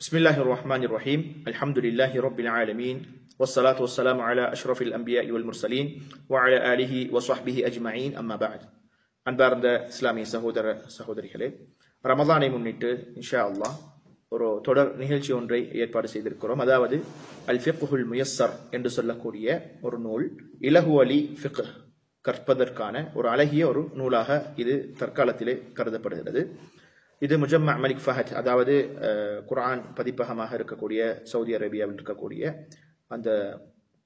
بسم الله الرحمن الرحيم الحمد لله رب العالمين والصلاة والسلام على أشرف الأنبياء والمرسلين وعلى آله وصحبه أجمعين أما بعد அன்பார்ந்த இஸ்லாமிய சகோதரிகளே, ரமதானை முன்னிட்டு இன்ஷா அல்லாஹ் ஒரு தொடர் நிகழ்ச்சி ஒன்றை ஏற்பாடு செய்திருக்கிறோம். அதாவது அல் ஃபிக்ஹுல் முயஸ்ஸர் என்று சொல்லக்கூடிய ஒரு நூல், இலகு அலி ஃபிக்ஹ், கற்பதற்கான ஒரு அழகிய ஒரு நூலாக இது தற்காலத்திலே கருதப்படுகிறது. இது முஜம்மா மலிக் ஃபஹத், அதாவது குர்ஆன் பதிப்பகமாக இருக்கக்கூடிய சவுதி அரேபியாவில் இருக்கக்கூடிய அந்த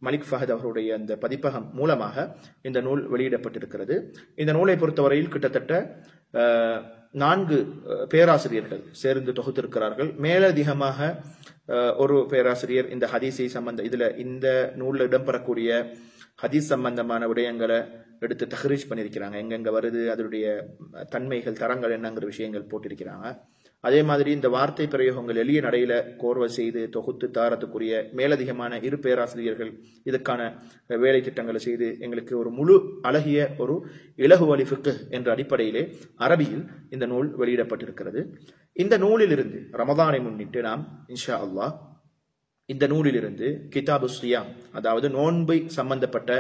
மலிக் ஃபஹத் அவருடைய அந்த பதிப்பகம் மூலமாக இந்த நூல் வெளியிடப்பட்டிருக்கிறது. இந்த நூலை பொறுத்தவரையில் கிட்டத்தட்ட 4 பேராசிரியர்கள் சேர்ந்து தொகுத்திருக்கிறார்கள். மேலதிகமாக ஒரு பேராசிரியர் இந்த ஹதீஸை இந்த நூலில் இடம்பெறக்கூடிய ஹதீஸ் சம்பந்தமான விடயங்களை எடுத்து தஹ்ரீஜ் பண்ணியிருக்கிறாங்க. எங்கெங்க வருது, அதனுடைய தன்மைகள், தரங்கள் என்னங்கிற விஷயங்கள் போட்டிருக்கிறாங்க. அதே மாதிரி இந்த வார்த்தை பிரயோகங்கள் எளிய நடையில கோர்வை செய்து தொகுத்து தாரத்துக்குரிய மேலதிகமான 2 பேராசிரியர்கள் இதற்கான வேலை திட்டங்களை செய்து எங்களுக்கு ஒரு முழு அழகிய ஒரு இலகு அலி ஃபிக்ஹ் என்ற அடிப்படையிலே அரபியில் இந்த நூல் வெளியிடப்பட்டிருக்கிறது. இந்த நூலிலிருந்து ரமதானை முன்னிட்டு நாம் இன்ஷா அல்லாஹ் இந்த நூலிலிருந்து கிதாபு ஸியாம், அதாவது நோன்பை சம்பந்தப்பட்ட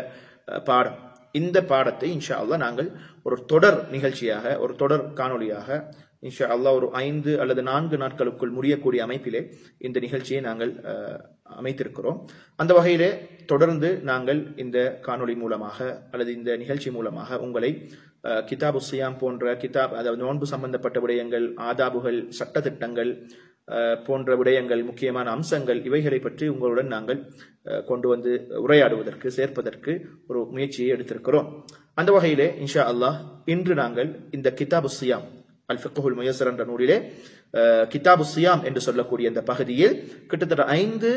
பாடம், இந்த பாடத்தை இன்ஷா அல்லாஹ் நாங்கள் ஒரு தொடர் நிகழ்ச்சியாக, ஒரு தொடர் காணொலியாக இன்ஷா அல்லாஹ் ஒரு 5 அல்லது 4 நாட்களுக்குள் முடியக்கூடிய அமைப்பிலே இந்த நிகழ்ச்சியை நாங்கள் அமைத்திருக்கிறோம். அந்த வகையிலே தொடர்ந்து நாங்கள் இந்த காணொலி மூலமாக அல்லது இந்த நிகழ்ச்சி மூலமாக உங்களை கிதாபு ஸியாம் போன்ற அதாவது நோன்பு சம்பந்தப்பட்ட விடயங்கள், ஆதாபுகள், சட்டத்திட்டங்கள் போன்ற விடயங்கள், முக்கியமான அம்சங்கள், இவைகளை பற்றி உங்களுடன் நாங்கள் கொண்டு வந்து உரையாடுவதற்கு, சேர்ப்பதற்கு ஒரு முயற்சியை எடுத்திருக்கிறோம். அந்த வகையிலே இன்ஷா அல்லாஹ் இன்று நாங்கள் இந்த கிதாபு ஸியாம் அல் ஃபிக்ஹுல் முயஸ்ஸர் என்ற நூலிலே கிதாபு ஸியாம் என்று சொல்லக்கூடிய இந்த பகுதியில் கிட்டத்தட்ட 5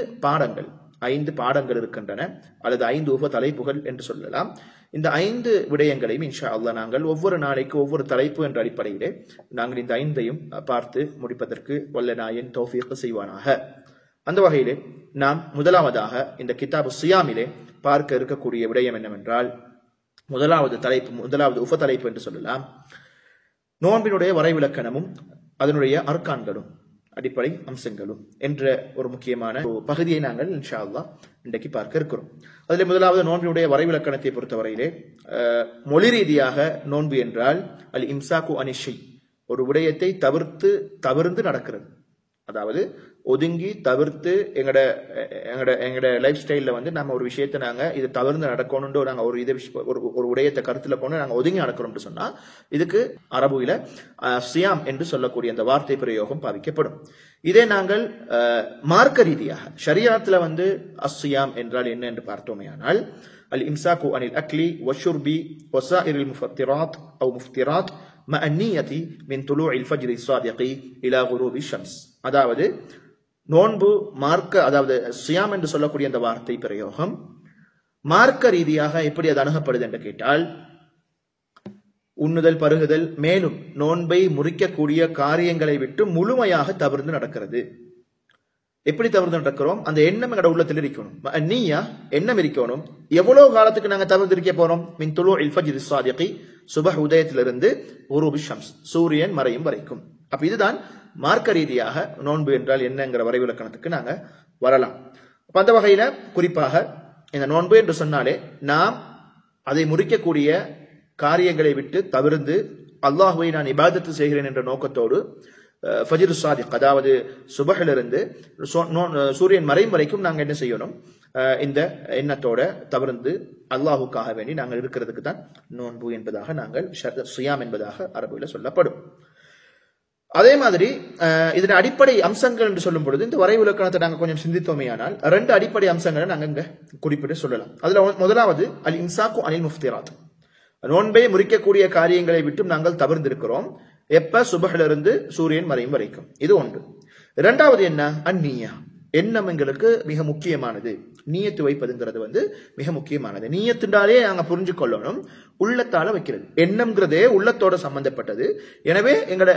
பாடங்கள் இருக்கின்றன, அல்லது 5 உப தலைப்புகள் என்று சொல்லலாம். இந்த 5 விடயங்களையும் இன்ஷா அல்லாஹ் நாங்கள் ஒவ்வொரு நாளைக்கு ஒவ்வொரு தலைப்பு என்ற அடிப்படையிலே நாங்கள் இந்த 5ஐயும் பார்த்து முடிப்பதற்கு வல்ல நாயன் தௌஃபீக் செய்வானாக. அந்த வகையிலே நாம் முதலாவதாக இந்த கிதாபு ஸியாமிலே பார்க்க இருக்கக்கூடிய விடயம் என்னவென்றால், முதலாவது உப தலைப்பு என்று சொல்லலாம், நோன்பினுடைய வரைவிலக்கணமும் அதனுடைய அர்கான்களும், அடிப்படை அம்சங்களும் என்ற ஒரு முக்கியமான பகுதியை நாங்கள் இன்ஷா அல்லாஹ் இன்றைக்கு பார்க்க இருக்கிறோம். அதில் முதலாவது நோன்பினுடைய வரைவிலக்கணத்தை பொறுத்தவரையிலே மொழி ரீதியாக நோன்பு என்றால் அல் இம்சாக்கு அனிஷை, ஒரு விடயத்தை தவிர்த்து நடக்கிறது. அதாவது ஒதுங்கி தவிர்த்து எங்கட லைஃப் ஸ்டைல்ல நம்ம ஒரு விஷயத்தை நாங்க இதை தவிர்த்து நடக்கணும்னு நாங்க ஒரு விடயத்தை கருத்துல கொண்டு நாங்க ஒதுங்கி நடக்கிறோம்னு சொன்னா இதுக்கு அரபுல ஸியாம் என்று சொல்லக்கூடிய அந்த வார்த்தை பிரயோகம் பாவிக்கப்படும். இதே நாங்கள் மார்க்க ரீதியாக ஷரியத்துல அஸ்ஸியாம் என்றால் என்ன என்று பார்த்தோமேயானால், அல் இம்சாக்கு அனில் அக்லி வஷுர்பி வஸாயிரில் முஃபத்திராத் அவ் முஃப்திராத் மஅ நிய்யதி மின் துலூஇல் ஃபஜ்ரி ஸாதிகி இலா குரூபி ஷம்ஸ். அதாவது நோன்பு அதாவது ஸியாம் என்று சொல்லக்கூடிய அந்த வார்த்தை பிரயோகம் மார்க்க ரீதியாக எப்படி அது அணுகப்படுது என்று கேட்டால், உண்ணுதல், பருகுதல், மேலும் நோன்பை முறிக்கக்கூடிய காரியங்களை விட்டு முழுமையாக தவிர்த்து நடக்கிறது. எப்படி தவிர்த்து நடக்கிறோம்? அந்த எண்ணம் எங்கட உள்ளத்தில் இருக்கணும். நீயா எண்ணம் இருக்கணும். எவ்வளவு காலத்துக்கு நாங்க தவிர்த்து இருக்க போறோம்? மின் துலூஇல் ஃபஜ்ரி ஸாதிகி, சுபஹ் உதயத்திலிருந்து குரூபி ஷம்ஸ், சூரியன் மறையும் வரைக்கும். அப்ப இதுதான் மார்க்க ரீதியாக நோன்பு என்றால் என்னங்கிற வரைவிலக்கணத்துக்கு நாங்க வரலாம். அந்த வகையில குறிப்பாக இந்த நோன்பு என்று சொன்னாலே நாம் அதை முறிக்கக்கூடிய காரியங்களை விட்டு தவிர்த்து அல்லாஹ்வை நான் இபாதத்து செய்கிறேன் என்ற நோக்கத்தோடு ஃபஜ்ர் ஸாதிக், அதாவது சுபஹிலிருந்து சூரியன் மறையும் வரைக்கும் நாங்க என்ன செய்யணும்? இந்த எண்ணத்தோட தவிர்த்து அல்லாஹுக்காக வேண்டி நாங்கள் இருக்கிறதுக்கு தான் நோன்பு என்பதாக நாங்கள் ஸியாம் என்பதாக அரபுல சொல்லப்படும். அதே மாதிரி இதன் அடிப்படை அம்சங்கள் என்று சொல்லும் பொழுது இந்த வரைவிலக்கணத்தை நாங்கள் கொஞ்சம் சிந்தித்தோமேயானால் 2 அடிப்படை அம்சங்களை நாங்கள் இங்க குறிப்பிட்டு சொல்லலாம். அதுல முதலாவது அல் இம்சாக்கு அனில் முஃப்திராத், நோன்பை முறிக்கக்கூடிய காரியங்களை விட்டும் நாங்கள் தவிர்த்திருக்கிறோம். எப்ப? சுபஹிலிருந்து சூரியன் மறையும் வரைக்கும். இது ஒன்று. 2வது என்ன? அந்நியா, எண்ணம் எங்களுக்கு மிக முக்கியமானது. நீயத்து வைப்பதுங்கிறது மிக முக்கியமானது. நீயத்துண்டாலே நாங்க புரிஞ்சு கொள்ளணும், உள்ளத்தால வைக்கிறது. எண்ணம்ங்கிறதே உள்ளத்தோட சம்பந்தப்பட்டது. எனவே எங்கட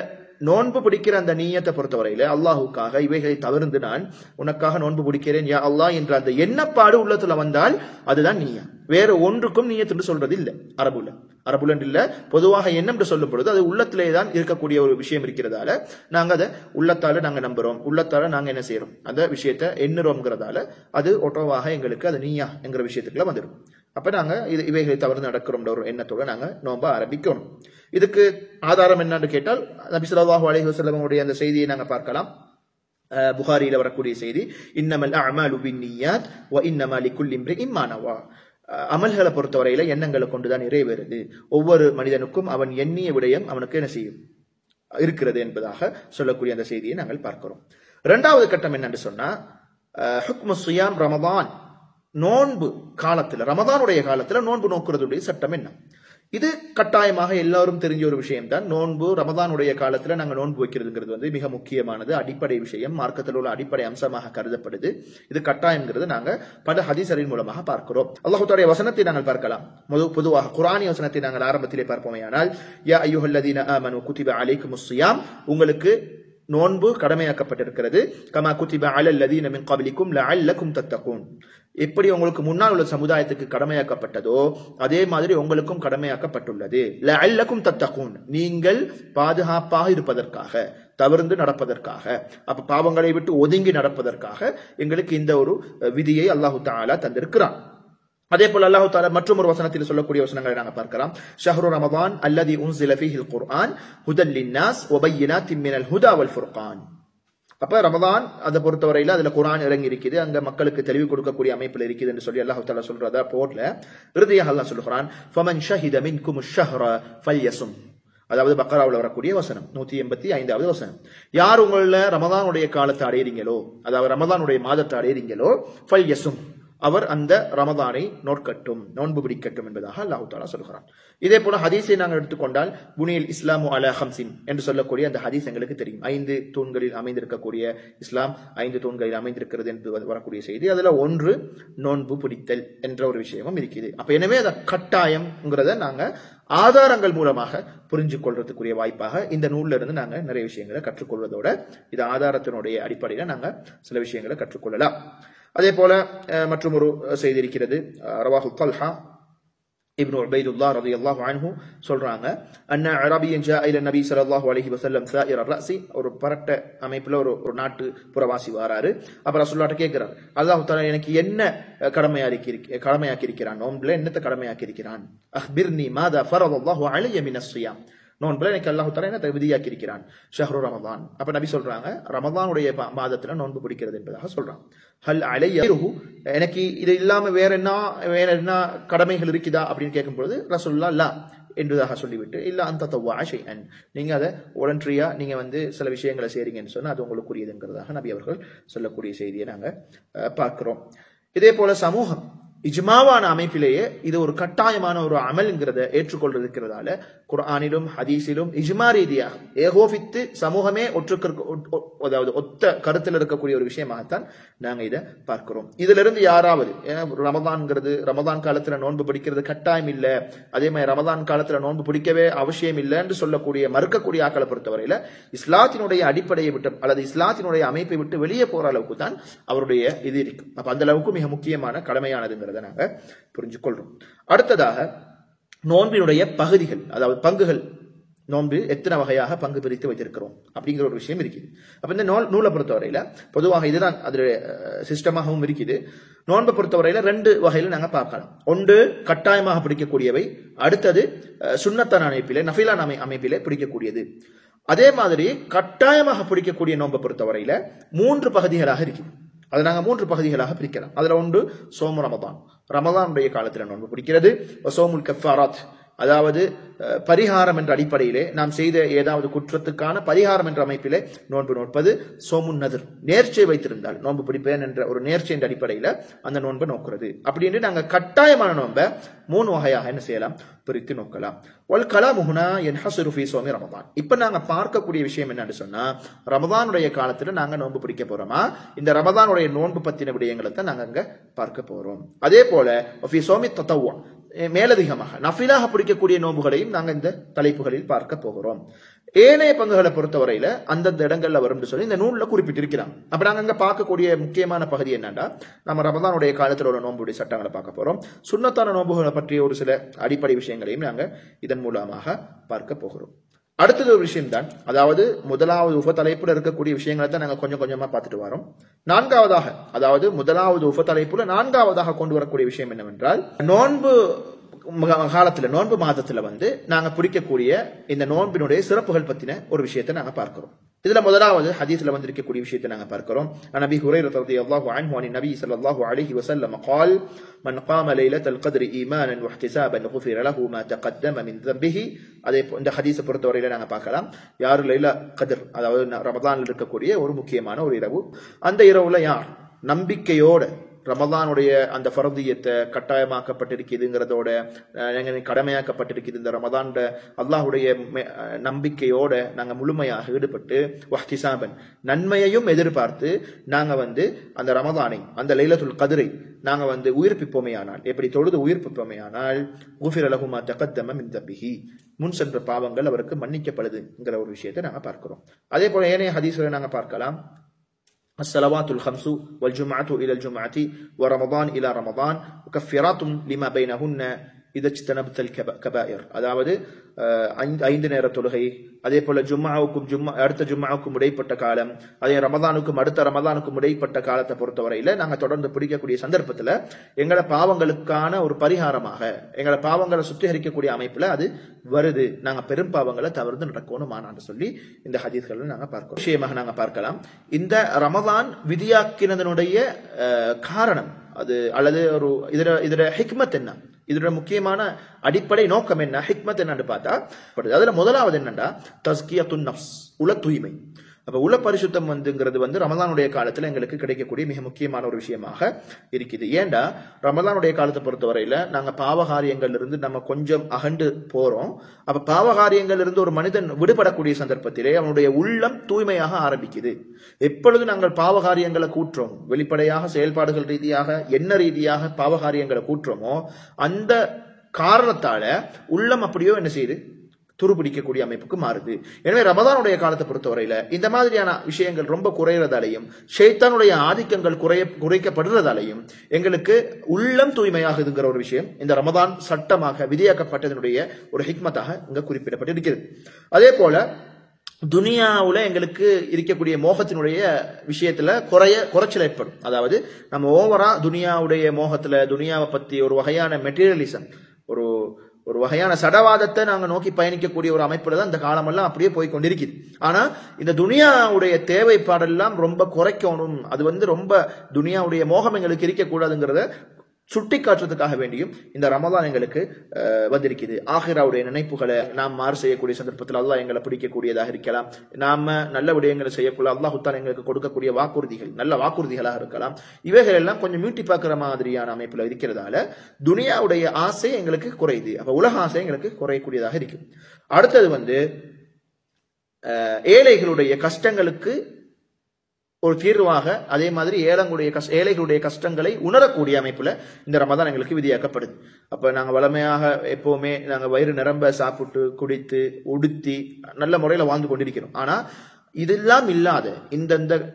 நோன்பு பிடிக்கிற அந்த நீயத்தை பொறுத்தவரையில அல்லாஹுக்காக இவைகளை தவிர்த்து நான் உனக்காக நோன்பு பிடிக்கிறேன் யா அல்லாஹ் என்ற அந்த எண்ணப்பாடு உள்ளத்துல வந்தால் அதுதான் நீயா. வேற ஒன்றுக்கும் நீயத்து சொல்றது இல்லை அரபுல. அரபுலன் இல்ல, பொதுவாக எண்ணம் என்று சொல்லும் பொழுது அது உள்ளத்திலே தான் இருக்கக்கூடிய ஒரு விஷயம் இருக்கிறதால நாங்க அதை உள்ளத்தால நாங்க நம்புறோம், உள்ளத்தால நாங்க என்ன செய்யறோம், அந்த விஷயத்தை எண்ணுறோம்ங்கிறதால அது ஒட்டோவாக எங்களுக்கு அது நீயா என்கிற விஷயத்துக்குள்ள வந்துடும். அப்ப நாங்க இவைகளை தவறு நடக்கிறோம் ஒரு எண்ணத்தோட நாங்க நோம்ப ஆரம்பிக்கணும். இதுக்கு ஆதாரம் என்னன்னு கேட்டால் நபி ஸல்லல்லாஹு அலைஹி வஸல்லம் உடைய அந்த செய்தியை நாங்க பார்க்கலாம். புகாரியில வரக்கூடிய செய்தி, இன்னமல் அஅமாலு பின்னியாத் வ இன்னமா லிகுல்லி இம்ரிஇன் மா நவா. அமல்களை பொறுத்தவரையில எண்ணங்களை கொண்டுதான் நிறைவேறுது. ஒவ்வொரு மனிதனுக்கும் அவன் எண்ணிய விடயம் அவனுக்கு என்ன செய்யும் இருக்கிறது என்பதாக சொல்லக்கூடிய அந்த செய்தியை நாங்கள் பார்க்கிறோம். இரண்டாவது கட்டம் என்னன்னு சொன்னா, ஹுக்மு ஸியாம் ரமதான், நோன்பு காலத்துல, ரமதானுடைய காலத்துல நோன்பு நோக்குறதுடைய சட்டம் என்ன? இது கட்டாயமாக எல்லாரும் தெரிஞ்ச ஒரு விஷயம் தான். நோன்பு ரமதானுடைய காலத்துல நாங்க நோன்பு வைக்கிறதுங்கிறது மிக முக்கியமானது, அடிப்படை விஷயம், மார்க்கத்தில் உள்ள அடிப்படை அம்சமாக கருதப்படுது. இது கட்டாயம்ங்கிறது நாங்க பல ஹதீஸரின் மூலமாக பார்க்கிறோம். அல்லாஹ் தஆலா வசனத்தை நாங்கள் பார்க்கலாம். பொதுவாக குர்ஆனிய வசனத்தை நாங்கள் ஆரம்பத்திலே பார்ப்போமேயானால், யா அய்யுஹல்லதீன ஆமனு குதிப அலைக்குமுஸ் ஸியாம், உங்களுக்கு நோன்பு கடமையாக்கப்பட்டிருக்கிறது, கமா குதிப அலல் லதீன மின் கப்லிக்கும் லஅல்லக்கும் தத்தகூன், எப்படி உங்களுக்கு முன்னால் உள்ள சமுதாயத்துக்கு கடமையாக்கப்பட்டதோ அதே மாதிரி உங்களுக்கும் கடமையாக்கப்பட்டுள்ளது. லஅல்லக்கும் தத்தகூன், நீங்கள் பாதுகாப்பாக இருப்பதற்காக, தவிர்த்து நடப்பதற்காக, அப்ப பாவங்களை விட்டு ஒதுங்கி நடப்பதற்காக எங்களுக்கு இந்த ஒரு விதியை அல்லாஹு தஆலா தந்திருக்கிறான். அதே போல அல்லாஹ் தஆலா மற்றும் ஒரு வசனத்தில் சொல்லக்கூடிய வசனங்களை நாங்க பார்க்கலாம். ஷஹ்ரு ரமதான் அல்லதி உன்ஸில ஃபீஹில் குர்ஆன் ஹுதல் லின்னாஸ் வ பையினாத்தின் மினல் ஹுதா வல் ஃபுர்கான். அப்ப ரமதான் அதை பொறுத்தவரையில அதுல குர்ஆன் இறங்கி இருக்குது, அங்க மக்களுக்கு தெளிவு கொடுக்கக்கூடிய அமைப்பில் இருக்குது என்று சொல்லி அல்லாஹ் தஆலா சொல்றதா போட்ல இறுதியாக அல்லாஹ் சொல்றான், ஃபமன் ஷஹித மின்குமுஷ் ஷஹ்ர ஃபல்யஸும், அதாவது பக்கராவில் வரக்கூடிய வசனம் 185வது வசனம். யார் உங்கள ரமதானுடைய காலத்தை அடையறீங்களோ, அதாவது ரமதானுடைய மாதத்தை அடையறீங்களோ, ஃபல்யஸும், அவர் அந்த ரமதானை நோக்கட்டும், நோன்பு பிடிக்கட்டும் என்பதாக அல்லாஹ் தஆலா சொல்கிறான். இதே போல ஹதீஸை நாங்கள் எடுத்துக்கொண்டால், புனியல் இஸ்லாமு அலா ஹம்சின் என்று சொல்லக்கூடிய அந்த ஹதீஸ் எங்களுக்கு தெரியும். 5 தூண்களில் அமைந்திருக்கக்கூடிய இஸ்லாம் 5 தூண்களில் அமைந்திருக்கிறது என்று வரக்கூடிய செய்தி. அதுல ஒன்று நோன்பு பிடித்தல் என்ற ஒரு விஷயமும் இருக்குது. அப்ப எனவே அந்த கட்டாயம்ங்கிறத நாங்க ஆதாரங்கள் மூலமாக புரிஞ்சு கொள்றதுக்குரிய வாய்ப்பாக இந்த நூல்ல இருந்து நாங்க நிறைய விஷயங்களை கற்றுக்கொள்வதோட இது ஆதாரத்தினுடைய அடிப்படையில நாங்க சில விஷயங்களை கற்றுக்கொள்ளலாம். அதே போல மற்றும் ஒரு செய்தி இருக்கிறது. ரவாஹு தல்ஹா இப்னு உபைதுல்லாஹ் ரலியல்லாஹு அன்ஹு சொல்றாங்க, அன்ன அரபியன் ஜா இல நபி ஸல்லல்லாஹு அலைஹி வஸல்லம் சாயிர ரஸி, ஒரு பரட்ட அமைப்புல ஒரு நாட்டு புறவாசி வராரு. அப்ப ரசூலுல்லாஹ் கேக்குறார், அல்லாஹ் தஆலா எனக்கு என்ன கடமையாக்கி இருக்கிறான், நோன்புல என்னத்தை கடமையாக்கி இருக்கிறான், அக்பிர்னி மாதா ஃபரதல்லாஹு அலைய மினஸ் ஸியாம், நோன்புல எனக்கு அல்லாஹ் தஆலா என்ன விதியாக்கி இருக்கிறான், ஷஹ்ரு ரமதான். அப்ப நபி சொல்றாங்க, ரமதானுடைய மாதத்துல நோன்பு பிடிக்கிறது என்பதாக சொல்றான். ஹல் அலையஹு, எனக்கு இது இல்லாம வேற என்ன கடமைகள் இருக்குதா அப்படின்னு கேட்கும்போது ரசூலுல்லாஹ் லா என்பதாக சொல்லிவிட்டு, இல்ல அந்த தவ்வா ஷைஅன், நீங்க அதை வாலண்டரியா நீங்க சில விஷயங்களை செய்றீங்கன்னு சொன்னா அது உங்களுக்குரியதுங்கிறதாக நபி அவர்கள் சொல்லக்கூடிய செய்தியை நாங்க பார்க்கிறோம். இதே போல சமூகம் இஜ்மாவான அமைப்பிலேயே இது ஒரு கட்டாயமான ஒரு அமல்ங்கிறத ஏற்றுக்கொள்றது இருக்கிறதால குர்ஆனிலும் ஹதீஸிலும் இஜ்மா ரீதியாக ஏகோபித்து சமூகமே அதாவது ஒத்த கருத்தில் இருக்கக்கூடிய ஒரு விஷயமாகத்தான் நாங்க இதை பார்க்கிறோம். இதுல இருந்து யாராவது ரமதான் காலத்துல நோன்பு பிடிக்கிறது கட்டாயம் இல்ல, அதே மாதிரி ரமதான் காலத்துல நோன்பு பிடிக்கவே அவசியம் இல்லை என்று சொல்லக்கூடிய மறுக்கக்கூடிய ஆக்களை பொறுத்தவரையில இஸ்லாத்தினுடைய அடிப்படையை விட்டு அல்லது இஸ்லாத்தினுடைய அமைப்பை விட்டு வெளியே போற அளவுக்கு தான் அவருடைய இது இருக்கு. அப்ப அந்த அளவுக்கு மிக முக்கியமான கடமையானதுங்கிறத நாங்க புரிஞ்சு கொள்றோம். அடுத்ததாக நோன்பினுடைய பகுதிகள், அதாவது பங்குகள், நோன்பு எத்தனை வகையாக பங்கு பிரித்து வைத்திருக்கிறோம் அப்படிங்கிற ஒரு விஷயம் இருக்குது. அப்ப இந்த நூலை பொறுத்தவரையில பொதுவாக இதுதான் அதனுடைய சிஸ்டமாகவும் இருக்குது. நோன்பை பொறுத்தவரையில 2 வகையில நாங்க பார்க்கலாம். ஒன்று கட்டாயமாக பிடிக்கக்கூடியவை, அடுத்தது சுன்னத்தான அமைப்பிலே நஃபிலான அமைப்பிலே பிடிக்கக்கூடியது. அதே மாதிரி கட்டாயமாக பிடிக்கக்கூடிய நோன்பை பொறுத்தவரையில 3 பகுதிகளாக இருக்குது. அதை நாங்க 3 பகுதிகளாக பிரிக்கலாம். அதுல ஒன்று சோமு ரமதான், ரமதானுடைய காலத்தில் நோன்பு பிடிக்கிறது. சோமுல் கஃபாராத், அதாவது பரிகாரம் என்ற அடிப்படையிலே நாம் செய்த ஏதாவது குற்றத்துக்கான பரிகாரம் என்ற அமைப்பிலே நோன்பு நோட்பது. சோமுன் நதிர், நேர்ச்சை வைத்திருந்தால் நோன்பு பிடிப்பேன் என்ற ஒரு நேர்ச்சை என்ற அடிப்படையில அந்த நோன்பை நோக்குறது. அப்படின்னு நாங்க கட்டாயமான நோன்பை 3 வகையாக என்ன செய்யலாம், பிரித்து நோக்கலாம். வல் கலாமு ஹுனா யன்ஹஸிரு ஃபீ ஸௌமி ரமதான். இப்ப நாங்க பார்க்கக்கூடிய விஷயம் என்னன்னு சொன்னா, ரமதானுடைய காலத்துல நாங்க நோன்பு பிடிக்க போறோமா, இந்த ரமதானுடைய நோன்பு பத்தின விடயங்களை தான் நாங்க அங்க பார்க்க போறோம். அதே போல ஃபீ ஸௌமி தத்தவ்வா, மேலதிகமாக நஃபிலாக பிடிக்கக்கூடிய நோன்புகளையும் நாங்கள் இந்த தலைப்புகளில் பார்க்க போகிறோம். ஏனைய பங்குகளை பொறுத்தவரையில அந்தந்த இடங்கள்ல வரும்னு சொல்லி இந்த நூல்ல குறிப்பிட்டிருக்கிறாங்க. அப்ப நாங்க அங்க பார்க்கக்கூடிய முக்கியமான பகுதி என்னன்னா, நம்ம ரமதானுடைய காலத்தில் ஒரு நோன்புடைய சட்டங்களை பார்க்க போறோம். சுன்னத்தான நோன்புகளை பற்றிய ஒரு சில அடிப்படை விஷயங்களையும் நாங்க இதன் மூலமாக பார்க்க போகிறோம். அடுத்தது ஒரு விஷயம் தான், அதாவது முதலாவது உபதலைப்புல இருக்கக்கூடிய விஷயங்களை தான் நாங்க கொஞ்சம் கொஞ்சமா பார்த்துட்டு வரோம். நான்காவதாக, அதாவது முதலாவது உபதலைப்புல நான்காவதாக கொண்டு வரக்கூடிய விஷயம் என்னவென்றால், நோன்பு காலத்துல நோன்பு மாதத்துல நாங்க பிடிக்கக்கூடிய இந்த நோன்பினுடைய சிறப்புகள் பத்தின ஒரு விஷயத்தை நாங்க பார்க்கிறோம். இதுல முதலாவது ஹதீஸ்ல வந்திருக்கக்கூடிய விஷயத்தை நாங்க பார்க்கிறோம். நபி ஹுரைரா ரலியல்லாஹு அன்ஹு அன் நபி ஸல்லல்லாஹு அலைஹி வஸல்லம் قال من قام ليلة القدر إيمانا واحتسابا غفر له ما تقدم من ذنبه. அதே இந்த ஹதீஸை பொறுத்தவரையில நாங்க பார்க்கலாம், யார் லைலா கத்ர், அதாவது ரமதான்ல இருக்கக்கூடிய ஒரு முக்கியமான ஒரு இரவு, அந்த இரவுல யார் நம்பிக்கையோட ரமதானுடைய அந்த ஃபர்தியத்தை கட்டாயமாக்கப்பட்டிருக்குதுங்கிறதோட கடமையாக்கப்பட்டிருக்குது இந்த ரமதான் அல்லாஹுடைய நம்பிக்கையோட நாங்க முழுமையாக ஈடுபட்டு வஹ்திசாபன் நன்மையையும் எதிர்பார்த்து நாங்க அந்த ரமதானை அந்த லைலத்துல் கத்ரை நாங்க உயிர்ப்பிப்போமையானால், எப்படி தொழுது உயிர்ப்பிப்போமையானால் குஃபிர லஹு மா தகத்தம மின் தம்பிஹி, முன் சென்ற பாவங்கள் அவருக்கு மன்னிக்கப்படுதுங்கிற ஒரு விஷயத்தை நாங்க பார்க்கிறோம். அதே போல ஏனைய ஹதீஸ்களை நாங்க பார்க்கலாம். الصلوات الخمس والجمعة إلى الجمعة ورمضان إلى رمضان مكفرات لما بينهن إذا اجتنبت الكبائر. அதாவது 5 நேர தொழுகை, அதே போல அடுத்த ஜும்மாவுக்கும் இடைப்பட்ட காலம், அதே ரமதானுக்கும் அடுத்த ரமதானுக்கும் இடைப்பட்ட காலத்தை பொறுத்தவரையில நாங்க தொடர்ந்து பிடிக்கக்கூடிய சந்தர்ப்பத்துல எங்களை பாவங்களுக்கான ஒரு பரிகாரமாக, எங்களை பாவங்களை சுத்திகரிக்கக்கூடிய அமைப்புல அது வருது. நாங்க பெரும் பாவங்களை தவிர்த்து நடக்கணுமான்னு சொல்லி இந்த ஹதீஸ்களை நாங்க பார்க்கிறோம். விஷயமாக நாங்க பார்க்கலாம். இந்த ரமதான் விதியாக்கினதனுடைய காரணம் அது, அல்லது ஒரு இதோட ஹிக்மத் என்ன, இதோட முக்கியமான அடிப்படை நோக்கம் என்ன, ஹிக்மத் என்னன்னு பார்த்தா, அதுல முதலாவது என்னன்னா தஸ்கியத்துன் நஃப்ஸ், உள தூய்மை. அப்ப உள பரிசுத்தம் ரமதானுடைய காலத்துல எங்களுக்கு கிடைக்கக்கூடிய மிக முக்கியமான ஒரு விஷயமாக இருக்குது. ஏண்டா ரமதானுடைய காலத்தை பொறுத்தவரையில நாங்க பாவகாரியங்கள்ல இருந்து நம்ம கொஞ்சம் அகண்டு போறோம். அப்ப பாவகாரியங்கள்ல இருந்து ஒரு மனிதன் விடுபடக்கூடிய சந்தர்ப்பத்திலே அவனுடைய உள்ளம் தூய்மையாக ஆரம்பிக்குது. எப்பொழுது நாங்கள் பாவகாரியங்களை கூற்றோம், வெளிப்படையாக செயல்பாடுகள் ரீதியாக எண்ண ரீதியாக பாவகாரியங்களை கூற்றோமோ, அந்த காரணத்தால உள்ளம் அப்படியோ என்ன செய்யுது, துருபிடிக்கக்கூடிய அமைப்புக்கு மாறுது. எனவே ரமதானுடைய காலத்தை பொறுத்தவரையில இந்த மாதிரியான விஷயங்கள் ரொம்ப குறைகிறதாலையும் ஷைத்தானுடைய ஆதிக்கங்கள் குறைக்கப்படுறதாலையும் எங்களுக்கு உள்ளம் தூய்மையாகுதுங்கிற ஒரு விஷயம் இந்த ரமதான் சட்டமாக விதியாக்கப்பட்டதனுடைய ஒரு ஹிக்மத்தாக இங்க குறிப்பிடப்பட்டிருக்கிறது. அதே போல துனியாவுல எங்களுக்கு இருக்கக்கூடிய மோகத்தினுடைய விஷயத்துல குறைச்சல் ஏற்படும். அதாவது நம்ம ஓவரா துனியாவுடைய மோகத்துல, துனியாவை பத்தி ஒரு வகையான மெட்டீரியலிசம், ஒரு வகையான சடவாதத்தை நாங்க நோக்கி பயணிக்கக்கூடிய ஒரு அமைப்புல தான் இந்த காலமெல்லாம் அப்படியே போய் கொண்டிருக்குது. ஆனா இந்த துனியாவுடைய தேவைப்பாடெல்லாம் ரொம்ப குறைக்கணும், அது ரொம்ப துனியாவுடைய மோகம் எங்களுக்கு இருக்கக்கூடாதுங்கிறத சுட்டி காட்டுறதுக்காக வேண்டியும் இந்த ரமதான் எங்களுக்கு வந்திருக்குது. ஆகிராவுடைய நினைப்புகளை நாம் மாறு செய்யக்கூடிய சந்தர்ப்பத்தில் அல்லாஹ் எங்களை பிடிக்கக்கூடியதாக இருக்கலாம். நாம நல்ல விடயங்களை செய்யக்குள்ள அல்லாஹுத்தான் எங்களுக்கு கொடுக்கக்கூடிய வாக்குறுதிகள் நல்ல வாக்குறுதிகளாக இருக்கலாம். இவைகள் எல்லாம் கொஞ்சம் மீட்டி பார்க்கிற மாதிரியான அமைப்புல இருக்கிறதால துனியாவுடைய ஆசை எங்களுக்கு குறையுது. அப்ப உலக ஆசை எங்களுக்கு குறையக்கூடியதாக இருக்கு. அடுத்தது ஏழைகளுடைய கஷ்டங்களுக்கு ஒரு தீர்வாக, அதே மாதிரி ஏழைகளுடைய கஷ்டங்களை உணரக்கூடிய அமைப்புல இந்த ரமதான் எங்களுக்கு விதியாக்கப்படுது. அப்ப நாங்க வளமையாக எப்பவுமே நாங்க வயிறு நிரம்ப சாப்பிட்டு குடித்து உடுத்தி நல்ல முறையில வாழ்ந்து கொண்டிருக்கிறோம். ஆனா இதெல்லாம் இல்லாத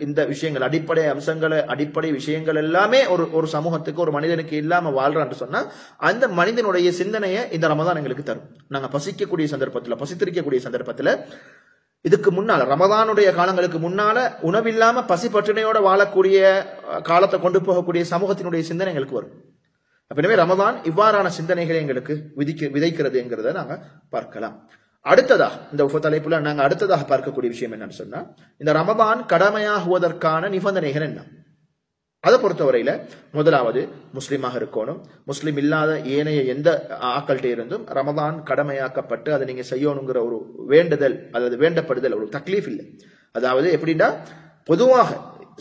இந்த விஷயங்கள், அடிப்படை அம்சங்களை, அடிப்படை விஷயங்கள் எல்லாமே ஒரு சமூகத்துக்கு, ஒரு மனிதனுக்கு இல்லாம வாழ்றான்னு சொன்னா அந்த மனிதனுடைய சிந்தனையை இந்த ரமதான் எங்களுக்கு தரும். நாங்க பசித்திருக்கக்கூடிய சந்தர்ப்பத்துல இதுக்கு முன்னால ரமதானுடைய காலங்களுக்கு முன்னால உணவில்லாம பசி பட்டினையோட வாழக்கூடிய காலத்தை கொண்டு போகக்கூடிய சமூகத்தினுடைய சிந்தனை எங்களுக்கு வரும். எனவே ரமதான் இவ்வாறான சிந்தனைகளை எங்களுக்கு விதைக்கிறதுங்கிறத நாங்க பார்க்கலாம். அடுத்ததாக இந்த தலைப்புல நாங்க அடுத்ததாக பார்க்கக்கூடிய விஷயம் என்னன்னு சொன்னா, இந்த ரமதான் கடமையாகுவதற்கான நிபந்தனைகள் என்ன. அதை பொறுத்தவரையில முதலாவது முஸ்லீமாக இருக்கணும். முஸ்லீம் இல்லாத ஏனைய எந்த ஆக்கள்கிட்ட இருந்தும் ரமதான் கடமையாக்கப்பட்டு அதை நீங்க செய்யணுங்கிற ஒரு வேண்டுதல் அல்லது வேண்டப்படுதல் ஒரு தக்லீஃப் இல்லை. அதாவது எப்படின்னா, பொதுவாக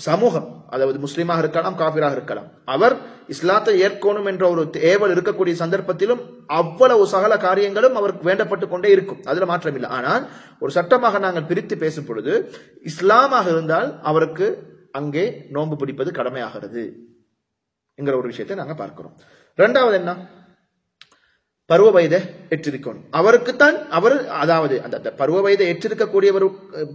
சமூகம், அதாவது முஸ்லீமாக இருக்கலாம், காபிராக இருக்கலாம், அவர் இஸ்லாத்தை ஏற்கணும் என்ற ஒரு ஏவல் இருக்கக்கூடிய சந்தர்ப்பத்திலும் அவ்வளவு சகல காரியங்களும் அவருக்கு வேண்டப்பட்டு கொண்டே இருக்கும். அதுல மாற்றம் இல்லை. ஆனால் ஒரு சட்டமாக நாங்கள் பிரித்து பேசும் பொழுது இஸ்லாமாக இருந்தால் அவருக்கு அங்கே நோன்பு பிடிப்பது கடமையாகிறது என்கிற ஒரு விஷயத்தை நாங்க பார்க்கிறோம். இரண்டாவது என்ன, பருவ வயதை எற்றிருக்கணும். அவருக்குத்தான் அவர் அதாவது அந்த பருவ வயதை எற்றிருக்கக்கூடியவர்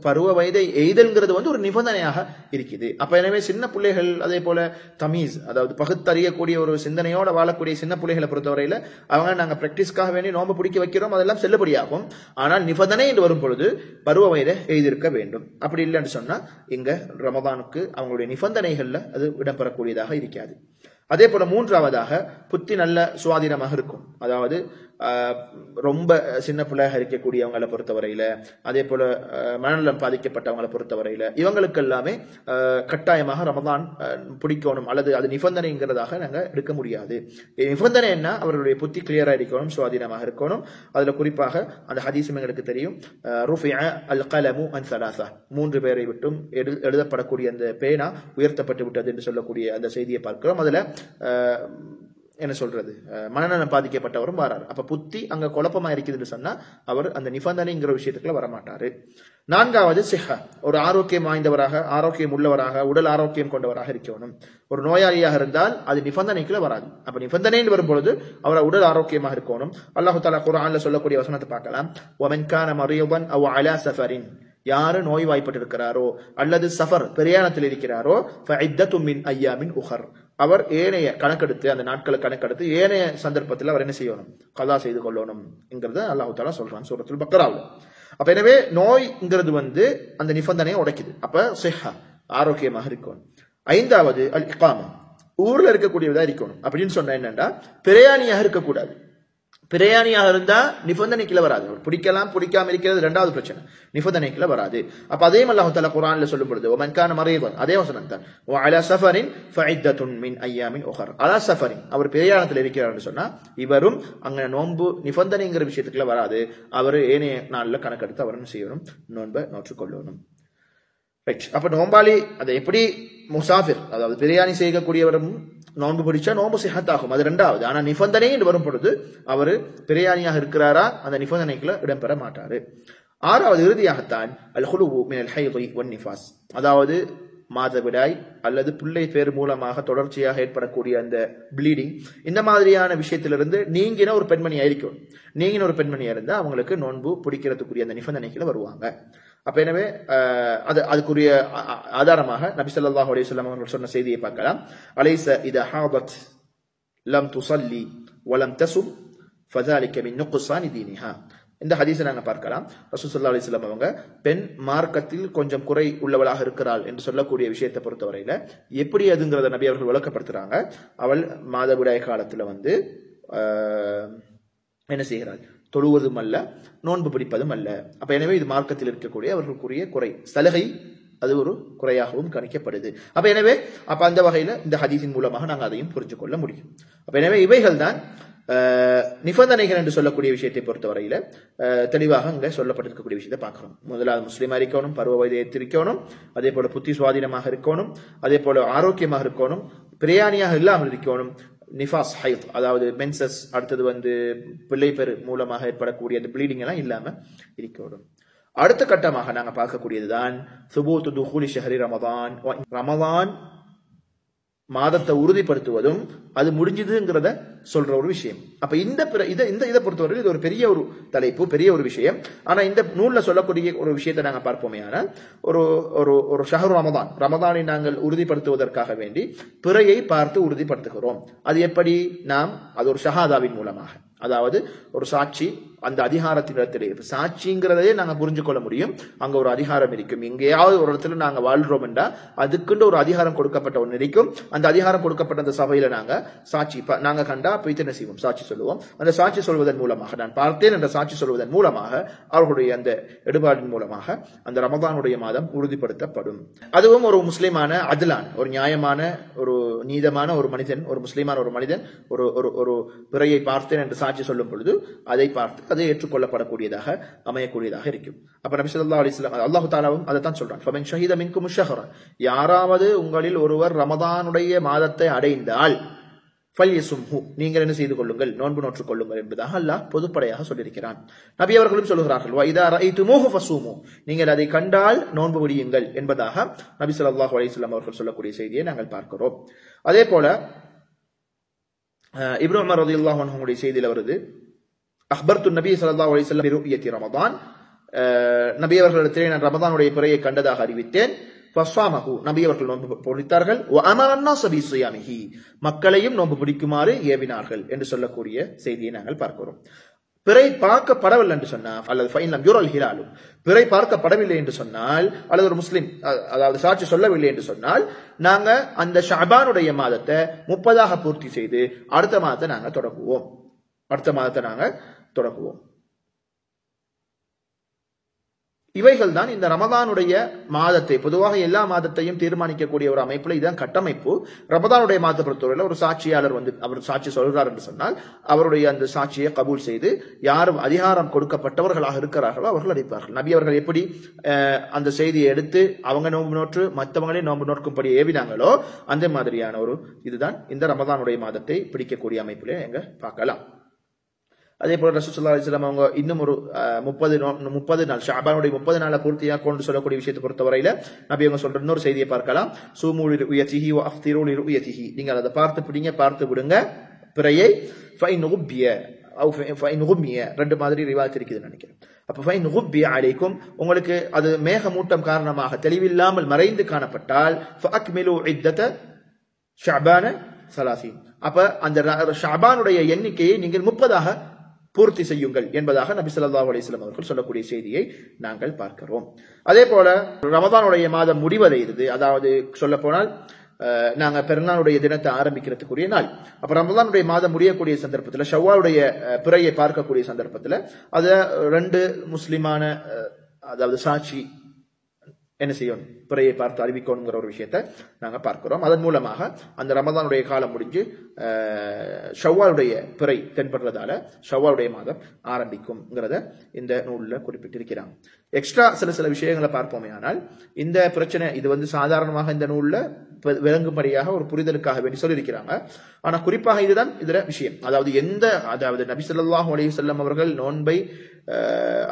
பருவ வயதை எய்தல்ங்கிறது ஒரு நிபந்தனையாக இருக்குது. அப்ப எனவே சின்ன பிள்ளைகள் அதே போல தமீஸ் அதாவது பகுத்தறியக்கூடிய ஒரு சிந்தனையோட வாழக்கூடிய சின்ன பிள்ளைகளை பொறுத்தவரையில அவங்க நாங்க பிராக்டிஸ்க்காக வேண்டி நோம்பு பிடிக்க வைக்கிறோம், அதெல்லாம் செல்லுபடியாகும். ஆனால் நிபந்தனை என்று வரும் பொழுது பருவ வயதை எய்திருக்க வேண்டும். அப்படி இல்லைன்னு சொன்னா இங்க ரமதானுக்கு அவங்களுடைய நிபந்தனைகள்ல அது இடம்பெறக்கூடியதாக இருக்காது. அதே போல மூன்றாவதாக புத்தி நல்ல சுவாதீனமாக இருக்கும். அதாவது ரொம்ப சின்ன பிள்ளையாக இருக்கக்கூடியவங்களை பொறுத்தவரையில அதே போல மனநலம் பாதிக்கப்பட்டவங்களை பொறுத்தவரையில இவங்களுக்கு எல்லாமே கட்டாயமாக ரமதான் பிடிக்கணும் அல்லது அது நிபந்தனைங்கிறதாக நாங்க எடுக்க முடியாது. நிபந்தனை என்ன? அவர்களுடைய புத்தி கிளியரா இருக்கணும், சுவாதீனமாக இருக்கணும். அதுல குறிப்பாக அந்த ஹதீஸும் எங்களுக்கு தெரியும், ருஃபிஅ அல் கலமு அன் ஸலாஸா, 3 பேரை விட்டும் எழுதப்படக்கூடிய அந்த பேனா உயர்த்தப்பட்டு விட்டது என்று சொல்லக்கூடிய அந்த செய்தியை பார்க்கிறோம். அதுல என்ன சொல்றது, மனநலம் பாதிக்கப்பட்டவரும் வராரு. அப்ப புத்தி அங்க குழப்பமா இருக்குதுன்னு சொன்னா அவர் அந்த நிபந்தனைங்கிற விஷயத்துக்குள்ள வரமாட்டாரு. நான்காவது சிஹா, ஒரு ஆரோக்கியம் வாய்ந்தவராக, ஆரோக்கியம் உள்ளவராக, உடல் ஆரோக்கியம் கொண்டவராக இருக்கணும். ஒரு நோயாளியாக இருந்தால் அது நிபந்தனைக்குள்ள வராது. அப்ப நிபந்தனைன்னு வரும்பொழுது அவர் உடல் ஆரோக்கியமாக இருக்கணும். அல்லாஹு தஆலா குர்ஆன்ல சொல்லக்கூடிய வசனத்தை பார்க்கலாம், வமன் கான மரீதன் அவ் அலா சஃபரின், யாரு நோய்வாய்ப்பட்டு இருக்கிறாரோ அல்லது சஃபர் பிரயாணத்தில் இருக்கிறாரோ ஃபஇத்தத்தும் மின் அய்யாமின் உஹர், அவர் ஏனைய கணக்கெடுத்து அந்த நாட்களை கணக்கெடுத்து ஏனைய சந்தர்ப்பத்தில் அவர் என்ன செய்யணும், கலா செய்து கொள்ளணும் என்கிறத அல்லாஹ் தஆலா சொல்றான் சூரத்துல் பக்ராவில். அப்ப எனவே நோய்ங்கிறது அந்த நிபந்தனையை உடைக்குது. அப்ப சிஹா, ஆரோக்கியமாக இருக்கணும். ஐந்தாவது அல் இகாமா, ஊர்ல இருக்கக்கூடியதா இருக்கணும். அப்படின்னு சொன்னா என்னன்னா பிரயாணியாக இருக்கக்கூடாது. பிரயாணியாக இருந்தா நிபந்தனைக்குள்ள வராது. பிடிக்கலாம் பிடிக்காம இருக்கிறது ரெண்டாவது பிரச்சனை, நிபந்தனைக்குள்ள வராது. அப்ப அதே அல்லாஹ் தஆலா குர்ஆன்ல சொல்லும் பொழுது வமன் கான மரீதன், அதே வசனம் தான், வ அலா சஃபரின் ஃபஇத்தத்துன் மின் அய்யாமின் உஹர், அலா சஃபரின், அவர் பிரயாணத்தில் இருக்கிறார்னு சொன்னா இவரும் அங்க நோன்பு நிபந்தனைங்கிற விஷயத்துக்குள்ள வராது. அவர் ஏனைய நாள்ல கணக்கெடுத்து அவர் செய்யணும், நோன்பை நோற்றுக்கொள்ளணும். அப்ப நோம்பாளி அதை எப்படி முசாஃபிர் அதாவது பிரியாணி செய்யக்கூடியவரும் நோன்பு பிடிச்சா நோன்பு சிஹத்தாகும், அது ரெண்டாவது. ஆனா நிபந்தனை என்று வரும் பொழுது அவரு பிரியாணியாக இருக்கிறாரா அந்த நிபந்தனைக்குள்ள இடம்பெற மாட்டாரு. ஆறாவது இறுதியாகத்தான் அல் குலுவு மினல் ஹைதி வன் நிஃபாஸ், அதாவது மாதவிடாய் அல்லது பிள்ளை பேர் மூலமாக தொடர்ச்சியாக ஏற்படக்கூடிய அந்த ப்ளீடிங், இந்த மாதிரியான விஷயத்திலிருந்து நீங்கின ஒரு பெண்மணியா இருக்கும். நீங்கின ஒரு பெண்மணியா இருந்தா அவங்களுக்கு நோன்பு பிடிக்கிறதுக்குரிய அந்த நிபந்தனைக்குள்ள வருவாங்க. அப்ப எனவே அதுக்குரிய ஆதாரமாக நபி ஸல்லல்லாஹு அலைஹி வஸல்லம் அவர்கள் சொன்ன செய்தியை பார்க்கலாம். அலைஸ இதா ஹாதத் லம் துஸல்லி வலம் தஸும் ஃபஸாலிக மின் நுக்ஸானி தீனிஹா, இந்த ஹதீஸை நாங்க பார்க்கலாம். ரசூல் ஸல்லல்லாஹு அலைஹி வஸல்லம் அவங்க பெண் மார்க்கத்தில் கொஞ்சம் குறை உள்ளவளாக இருக்கிறாள் என்று சொல்லக்கூடிய விஷயத்தை பொறுத்தவரையில எப்படி அதுங்கிறத நபி அவர்கள் விளக்கப்படுத்துறாங்க. அவள் மாதவிடாய் காலத்துல என்ன செய்கிறாள், தொழுவதும் அல்ல நோன்பு பிடிப்பதும் அல்ல. அப்ப எனவே இது மார்க்கத்தில் இருக்கக்கூடிய அவர்களுக்குரிய குறை, சலுகை, அது ஒரு குறையாகவும் கணிக்கப்படுது. அப்ப எனவே அந்த வகையில இந்த ஹதீஸின் மூலமாக நாங்கள் அதையும் புரிஞ்சு கொள்ள முடியும். அப்ப எனவே இவைகள் தான் நிபந்தனைகள் என்று சொல்லக்கூடிய விஷயத்தை பொறுத்தவரையில தெளிவாக அங்க சொல்லப்பட்டிருக்கக்கூடிய விஷயத்தை பார்க்கிறோம். முதலாவது முஸ்லீமா இருக்கணும், பருவ வயதை இருக்கணும், அதே போல புத்தி சுவாதீனமாக இருக்கணும், அதே போல ஆரோக்கியமாக இருக்கணும், பிரயாணியாக இல்லாமல் இருக்கணும், நிஃபாஸ் ஹைத் அதாவது மென்சஸ், அடுத்தது பிள்ளை பெரு மூலமாக ஏற்படக்கூடிய அந்த ப்ளீடிங் எல்லாம் இல்லாம இருக்கணும். அடுத்த கட்டமாக நாங்க பார்க்கக்கூடியதுதான் சுபூத் துஹூலி ஷஹரி ரமதான், ரமதான் மாதத்தை உறுதிப்படுத்துவதும் அது முடிஞ்சதுங்கிறத சொல்ற ஒரு விஷயம். அப்ப இதை பொறுத்தவரை இது ஒரு பெரிய ஒரு தலைப்பு, பெரிய ஒரு விஷயம். ஆனா இந்த நூல்ல சொல்லக்கூடிய ஒரு விஷயத்தை நாங்க பார்ப்போமே, ஆனால் ஒரு ஷஹர் ரமதானை நாங்கள் உறுதிப்படுத்துவதற்காக வேண்டி பிறையை பார்த்து உறுதிப்படுத்துகிறோம். அது எப்படி? நாம் அது ஒரு ஷஹாதாவின் மூலமாக, அதாவது ஒரு சாட்சி, அந்த அதிகாரத்தினிடத்திலே சாட்சிங்கிறதையே நாங்க புரிஞ்சு கொள்ள முடியும். அங்க ஒரு அதிகாரம் இருக்கும், எங்கேயாவது ஒரு இடத்துல நாங்க வாழ்றோம் என்றா அதுக்குண்டு ஒரு அதிகாரம் கொடுக்கப்பட்ட ஒன்று இருக்கும். அந்த அதிகாரம் கொடுக்கப்பட்ட அந்த சபையில நாங்க சாட்சி நாங்க கண்டா போய்த்து என்ன செய்வோம், சாட்சி சொல்லுவோம். அந்த சாட்சி சொல்வதன் மூலமாக, நான் பார்த்தேன் என்ற சாட்சி சொல்வதன் மூலமாக, அவர்களுடைய அந்த எடுபாடின் மூலமாக அந்த ரமதானுடைய மாதம் உறுதிப்படுத்தப்படும். அதுவும் ஒரு முஸ்லிமான அதிலான ஒரு நியாயமான ஒரு நீதமான ஒரு மனிதன், ஒரு முஸ்லிமான ஒரு மனிதன் ஒரு பிறையை பார்த்தேன் என்று சாட்சி சொல்லும் பொழுது அதை பார்த்து அதை ஏற்றுக்கொள்ளப்படக்கூடியதாக அமையக்கூடியதாக இருக்கும். அப்ப நபி ஸல்லல்லாஹு அலைஹி வஸல்லம் அல்லாஹ் தஆலாவும் அதைத்தான் சொல்றான், ஃபமன் ஷஹித மின்கும் ஷஹர, யாராவது உங்களில் ஒருவர் ரமதானுடைய மாதத்தை அடைந்தால் ஃபல்யசும்ஹு, நீங்கள் என்ன செய்து கொள்ளுங்கள், நோன்பு நோற்றுக் கொள்ளுங்கள் என்பதாக அல்லாஹ் பொதுப்படையாக சொல்லியிருக்கிறான். நபி அவர்களும் சொல்லுகிறார்கள், வ இதா ரஅய்துமூஹு ஃபஸூமு, நீங்கள் அதை கண்டால் நோன்பு பிடியுங்கள் என்பதாக நபி ஸல்லல்லாஹு அலைஹி வஸல்லம் அவர்கள் சொல்லக்கூடிய செய்தியை நாங்கள் பார்க்கிறோம். அதே போல இப்னு உமர் ரலியல்லாஹு அன்ஹுடைய செய்தியில வருது, அஹ்பர்து நபி ஸல்லல்லாஹு அலைஹி வஸல்லம் பிருயத்தி ரமதான், நபி அவர்களிடத்திலே நான் ரமதானுடைய பிறையை கண்டதாக அறிவித்தேன். ஃபஸ்ஸாமஹு, நபி அவர்கள் நோன்பு பிடித்தார்கள். வ அமரன்னா பிஸியாமிஹி, மக்களையும் நோன்பு பிடிக்குமாறு ஏவினார்கள் என்று சொல்லக்கூடிய செய்தியை நாங்கள் பார்க்கிறோம். பிறை பார்க்கப்படவில்லை என்று சொன்னால், அல்லது ஃபைன் லம் யுரல் ஹிலாலு, பிறை பார்க்கப்படவில்லை என்று சொன்னால், அல்லது ஒரு முஸ்லிம் அதாவது சாட்சி சொல்லவில்லை என்று சொன்னால், நாங்க அந்த ஷஅபானுடைய மாதத்தை 30 பூர்த்தி செய்து அடுத்த மாதத்தை நாங்க தொடங்குவோம். இவைகள் தான் இந்த ரமதானுடைய மாதத்தை, பொதுவாக எல்லா மாதத்தையும் தீர்மானிக்கக்கூடிய ஒரு அமைப்புல இதுதான் கட்டமைப்பு. ரமதானுடைய மாதத்தை பொறுத்தவரையில் ஒரு சாட்சியாளர் அவர் சாட்சி சொல்கிறார் என்று சொன்னால், அவருடைய அந்த சாட்சியை கபூல் செய்து யாரும் அதிகாரம் கொடுக்கப்பட்டவர்களாக இருக்கிறார்களோ அவர்கள் அளிப்பார்கள். நபி அவர்கள் எப்படி அந்த செய்தியை எடுத்து அவங்க நோன்பு நோற்று மற்றவங்களே நோன்பு நோக்கும்படி ஏவினாங்களோ அந்த மாதிரியான ஒரு இதுதான் இந்த ரமதானுடைய மாதத்தை பிடிக்கக்கூடிய அமைப்பிலே எங்க பார்க்கலாம். அதே போல ரசூல் ஸல்லல்லாஹு அலைஹி வஸல்லம் அவங்க இன்னும் ஒரு 30 நாள் ஷஅபானுடைய 30 நாளை பூர்த்தியாக கொண்டு சொல்லக்கூடிய விஷயத்தை பொறுத்தவரையில நபி அவங்க சொல்ற இன்னொரு செய்தியை பார்க்கலாம். சூமு லிருயதிஹி வ அஃப்திரு லிருயதிஹி, நீங்கள் அதை பார்த்து விடுங்க பிறையை. ஃபைன் குப்பிய ஃபைன் கும்மிய, ரெண்டு மாதிரி ரிவாயத் இருக்குதுன்னு நினைக்கிறேன். அப்ப ஃபைன் குப்பிய அலைக்கும், உங்களுக்கு அது மேகமூட்டம் காரணமாக தெளிவில்லாமல் மறைந்து காணப்பட்டால் ஃபஅக்மிலு இத்தத ஷஅபான 30, அப்ப அந்த ஷஅபானுடைய எண்ணிக்கையை நீங்கள் 30 பூர்த்தி செய்யுங்கள் என்பதாக நபி ஸல்லல்லாஹு அலைஹி வஸல்லம் அவர்கள் சொல்லக்கூடிய செய்தியை நாங்கள் பார்க்கிறோம். அதே போல ரமதானுடைய மாதம் முடிவடைகிறது, அதாவது சொல்ல போனால் நாங்க பெருநாளுடைய தினத்தை ஆரம்பிக்கிறதுக்குரிய நாள். அப்ப ரமதானுடைய மாதம் முடியக்கூடிய சந்தர்ப்பத்தில் ஷவ்வாலுடைய பிறையை பார்க்கக்கூடிய சந்தர்ப்பத்தில் அத 2 முஸ்லிமான அதாவது சாட்சி என்ன செய்யணும், பிறையை பார்த்து அறிவிக்கணுங்கிற ஒரு விஷயத்தை நாங்க பார்க்கிறோம். அதன் மூலமாக அந்த ரமதானுடைய காலம் முடிஞ்சு ஷவ்வாலுடைய பிறை தென்படுறதால ஷவ்வாலுடைய மாதம் ஆரம்பிக்கும்ங்கிறத இந்த நூல்ல குறிப்பிட்டிருக்கிறாங்க. எக்ஸ்ட்ரா சில விஷயங்களை பார்ப்போமே. ஆனால் இந்த பிரச்சனை இது சாதாரணமாக இந்த நூல்ல விளங்கும்படியாக ஒரு புரிதலுக்காக வேண்டி சொல்லியிருக்கிறாங்க. ஆனா குறிப்பாக இதுதான் இதுல விஷயம். அதாவது நபி ஸல்லல்லாஹு அலைஹி வஸல்லம் அவர்கள் நோன்பை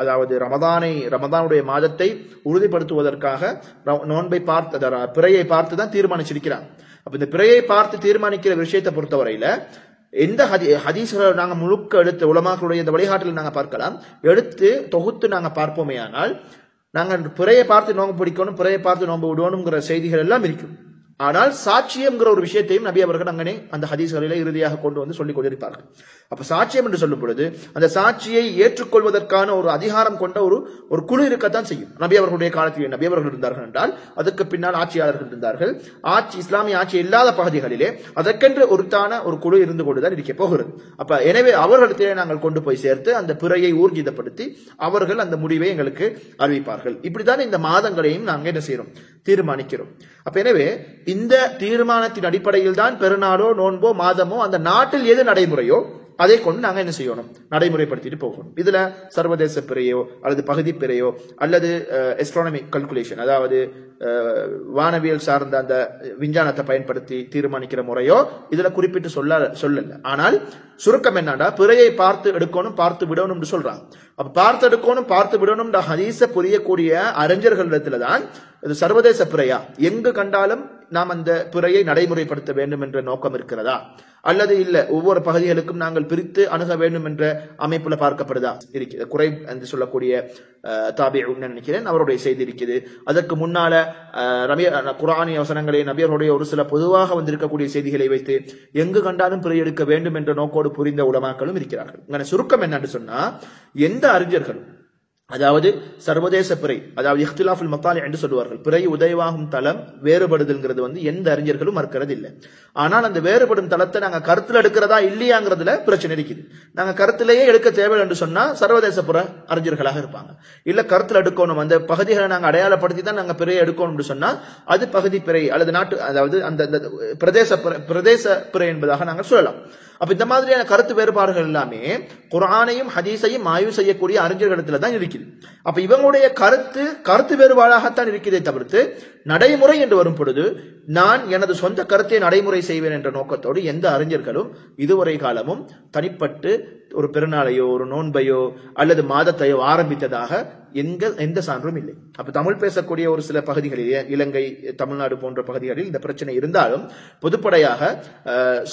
அதாவது ரமதானுடைய மாதத்தை உறுதிப்படுத்துவதற்காக நோன்பை பிறையை பார்த்து தான் தீர்மானிச்சிருக்கிறாங்க. அப்ப இந்த பிறையை பார்த்து தீர்மானிக்கிற விஷயத்தை பொறுத்தவரையில எந்த ஹதீஸ்களை நாங்க முழுக்க எடுத்து உலமாக்களுடைய இந்த வழிகாட்டில் நாங்க பார்க்கலாம், எடுத்து தொகுத்து நாங்க பார்ப்போமே. ஆனால் நாங்க பிறையை பார்த்து நோன்பு பிடிக்கணும், பிறையை பார்த்து நோன்பு விடணுங்கிற செய்திகள் எல்லாம் இருக்கும். ஆனால் சாட்சியம்ங்கிற ஒரு விஷயத்தையும் நபி அவர்கள் அங்கே அந்த ஹதீஸ்களிலே இறுதியாக கொண்டு சொல்லிக் கொண்டிருப்பார்கள். அப்ப சாட்சியம் என்று சொல்லும் பொழுது அந்த சாட்சியை ஏற்றுக்கொள்வதற்கான ஒரு அதிகாரம் கொண்ட ஒரு குழு இருக்கத்தான் செய்யும். நபி அவர்களுடைய காலத்தில் நபி அவர்கள் இருந்தார்கள் என்றால் அதற்கு பின்னால் ஆட்சியாளர்கள் இருந்தார்கள். இஸ்லாமிய ஆட்சி இல்லாத பகுதிகளிலே அதற்கென்று ஒரு குழு இருந்து கொண்டுதான் இருக்க போகிறது. அப்ப எனவே அவர்களிடத்திலே நாங்கள் கொண்டு போய் சேர்த்து அந்த பிறையை ஊர்ஜிதப்படுத்தி அவர்கள் அந்த முடிவை எங்களுக்கு அறிவிப்பார்கள். இப்படித்தான் இந்த மாதங்களையும் நாங்கள் என்ன செய்யறோம், தீர்மானிக்கிறோம். அப்ப எனவே இந்த தீர்மானத்தின் அடிப்படையில் தான் பெருநாளோ நோன்போ மாதமோ அந்த நாட்டில் எது நடைமுறையோ அதை கொண்டு நாங்க என்ன செய்யணும், நடைமுறைப்படுத்திட்டு போகணும். இதுல சர்வதேச பிறையோ அல்லது பகுதி பிறையோ அல்லது எஸ்ட்ரானமிக் கல்குலேஷன், அதாவது வானவியல் சார்ந்த அந்த விஞ்ஞானத்தை பயன்படுத்தி தீர்மானிக்கிற முறையோ இதுல குறிப்பிட்டு சொல்லல. ஆனால் சுருக்கம் என்னன்னா, பிறையை பார்த்து எடுக்கணும் பார்த்து விடணும் சொல்றாங்க. அப்ப பார்த்து எடுக்கணும் பார்த்து விடணும் ஹதீஸ புரியக்கூடிய அறிஞர்களிடத்துலதான் இது சர்வதேச பிறையா, எங்கு கண்டாலும் நாம் அந்த பிறையை நடைமுறைப்படுத்த வேண்டும் என்ற நோக்கம் இருக்கிறதா, அல்லது இல்ல ஒவ்வொரு பகுதிகளுக்கும் நாங்கள் பிரித்து அணுக வேண்டும் என்ற அமைப்புல பார்க்கப்படுதா இருக்குது. குறை என்று சொல்லக்கூடிய தாபிஉன்னு நினைக்கிறேன் அவருடைய செய்தி இருக்குது. அதற்கு முன்னால குர்ஆனிய வசனங்களை நபியர்களுடைய ஒரு சில பொதுவாக வந்திருக்கக்கூடிய செய்திகளை வைத்து எங்கு கண்டாலும் பிறை எடுக்க வேண்டும் என்ற நோக்கோடு புரிந்த உலமாக்களும் இருக்கிறார்கள். சுருக்கம் என்னன்னு சொன்னா, எந்த அறிஞர்களும் அதாவது சர்வதேச பிறை, அதாவது இஹ்திலாஃபுல் மத்தாலி என்று சொல்லுவார்கள், பிறை உதயமாகும் தளம் வேறுபடுதல்ங்கிறது எந்த அறிஞர்களும் மறுக்கிறது இல்லை. ஆனால் அந்த வேறுபடும் தளத்தை நாங்க கருத்துல எடுக்கிறதா இல்லையாங்கிறதுல பிரச்சனை இருக்குது. நாங்க கருத்திலேயே எடுக்க தேவை என்று சொன்னா சர்வதேச புற அறிஞர்களாக இருப்பாங்க. இல்ல கருத்துல எடுக்கணும், அந்த பகுதிகளை நாங்க அடையாளப்படுத்தி தான் நாங்க பிறையை எடுக்கணும் சொன்னா அது பகுதி பிறை அல்லது நாட்டு, அதாவது அந்த பிரதேச பிறை என்பதாக நாங்கள் சொல்லலாம். அப்ப இந்த மாதிரியான கருத்து வேறுபாடுகள் எல்லாமே குர்ஆனையும் ஹதீஸையும் ஆய்வு செய்யக்கூடிய அறிஞர்களிடத்துல தான் இருக்குது. அப்ப இவங்களுடைய கருத்து வேறுபாடாகத்தான் இருக்கிறதே தவிர்த்து நடைமுறை என்று வரும் பொழுது நான் எனது சொந்த கருத்தை நடைமுறை செய்வேன் என்ற நோக்கத்தோடு எந்த அறிஞர்களும் இதுவரை காலமும் தனிப்பட்டு ஒரு பெருநாளையோ ஒரு நோன்பையோ அல்லது மாதத்தையோ ஆரம்பித்ததாக எந்த சான்றும் இல்லை. அப்ப தமிழ் பேசக்கூடிய ஒரு சில பகுதிகளில், இலங்கை, தமிழ்நாடு போன்ற பகுதிகளில் இந்த பிரச்சனை இருந்தாலும் பொதுப்படையாக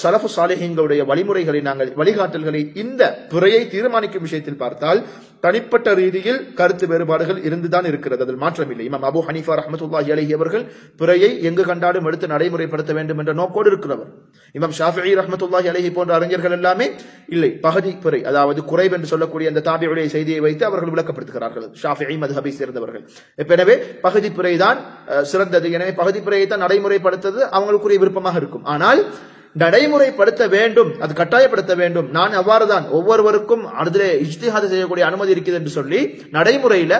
ஸலஃபு ஸாலிஹீன்களுடைய வழிமுறைகளை, நாங்கள் வழிகாட்டல்களை இந்த பிறையை தீர்மானிக்கும் விஷயத்தில் பார்த்தால் தனிப்பட்ட ரீதியில் கருத்து வேறுபாடுகள் இருந்துதான் இருக்கிறது. அதில் மாற்றமில்லை. இமாம் அபூ ஹனீஃபா ரஹ்மத்துல்லாஹி அலைஹி அவர்கள் பிறையை எங்கு கண்டாலும் எடுத்து நடைமுறைப்படுத்த வேண்டும் என்ற நோக்கோடு இருக்கிறவர். இமாம் ஷாஃபிஈ ரஹ்மத்துல்லாஹி அலைஹி போன்ற அறிஞர்கள் எல்லாமே இல்லை, பகுதி பிறை, அதாவது குறைவு என்று சொல்லக்கூடிய அந்த தாபியுடைய செய்தியை வைத்து அவர்கள் விளக்கப்படுத்துகிறார்கள். ஷாஃபிஈ மத்ஹபை சேர்ந்தவர்கள். எனவே பகுதி பிறை தான் சிறந்தது. எனவே பகுதி பிறையை தான் நடைமுறைப்படுத்துவது அவங்களுக்குரிய விருப்பமாக இருக்கும். ஆனால் நடைமுறைப்படுத்த வேண்டும், அது கட்டாயப்படுத்த வேண்டும், நான் அவ்வாறுதான் ஒவ்வொருவருக்கும் அதிலே இஜ்திஹாத் செய்யக்கூடிய அனுமதி இருக்குது என்று சொல்லி நடைமுறையில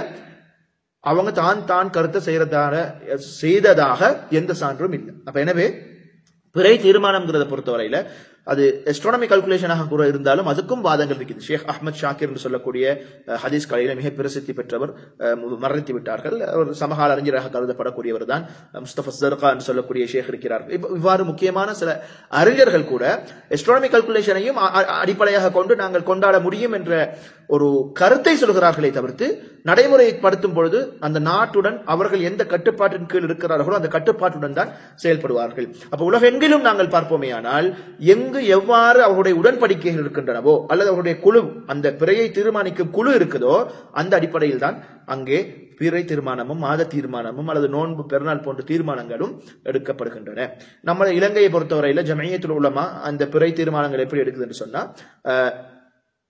அவங்க தான் கருத்தை செய்ததாக எந்த சான்றும் இல்லை. அப்ப எனவே பிறை தீர்மானம்ங்கிறத பொறுத்தவரையில அது எஸ்ட்ரானமி கல்குலேஷனாக கூட இருந்தாலும் அதுக்கும் வாதங்கள் இருக்குது. ஷேக் அஹ்மத் ஷாக்கிர் என்று சொல்லக்கூடிய ஹதீஸ் கலையில மிக பிரசித்தி பெற்றவர் மரணித்து விட்டார்கள். அவர் சமகால அறிஞராக கருதப்படக்கூடியவர் தான். முஸ்தபா ஸர்கா என்று சொல்லக்கூடிய ஷேக் இருக்கிறார்கள். இவ்வாறு முக்கியமான சில அறிஞர்கள் கூட எஸ்ட்ரானமி கல்குலேஷனையும் அடிப்படையாக கொண்டு நாங்கள் கொண்டாட முடியும் என்ற ஒரு கருத்தை சொல்கிறார்களே தவிர்த்து நடைமுறைப்படுத்தும் பொழுது அந்த நாட்டுடன் அவர்கள் எந்த கட்டுப்பாட்டின் கீழ் இருக்கிறார்களோ அந்த கட்டுப்பாட்டுடன் தான் செயல்படுவார்கள். அப்ப உலகெங்கிலும் நாங்கள் பார்ப்போமே ஆனால் எங்கு எவ்வாறு அவருடைய உடன்படிக்கைகள் இருக்கின்றனவோ அல்லது அவருடைய குழு, அந்த பிறையை தீர்மானிக்கும் குழு இருக்குதோ அந்த அடிப்படையில் தான் அங்கே பிறை தீர்மானமும் மாத தீர்மானமும் அல்லது நோன்பு பெருநாள் போன்ற தீர்மானங்களும் எடுக்கப்படுகின்றன. நம்ம இலங்கையை பொறுத்தவரையில ஜமீயத்துல் உலமா அந்த பிறை தீர்மானங்கள் எப்படி எடுக்குது என்று சொன்னா,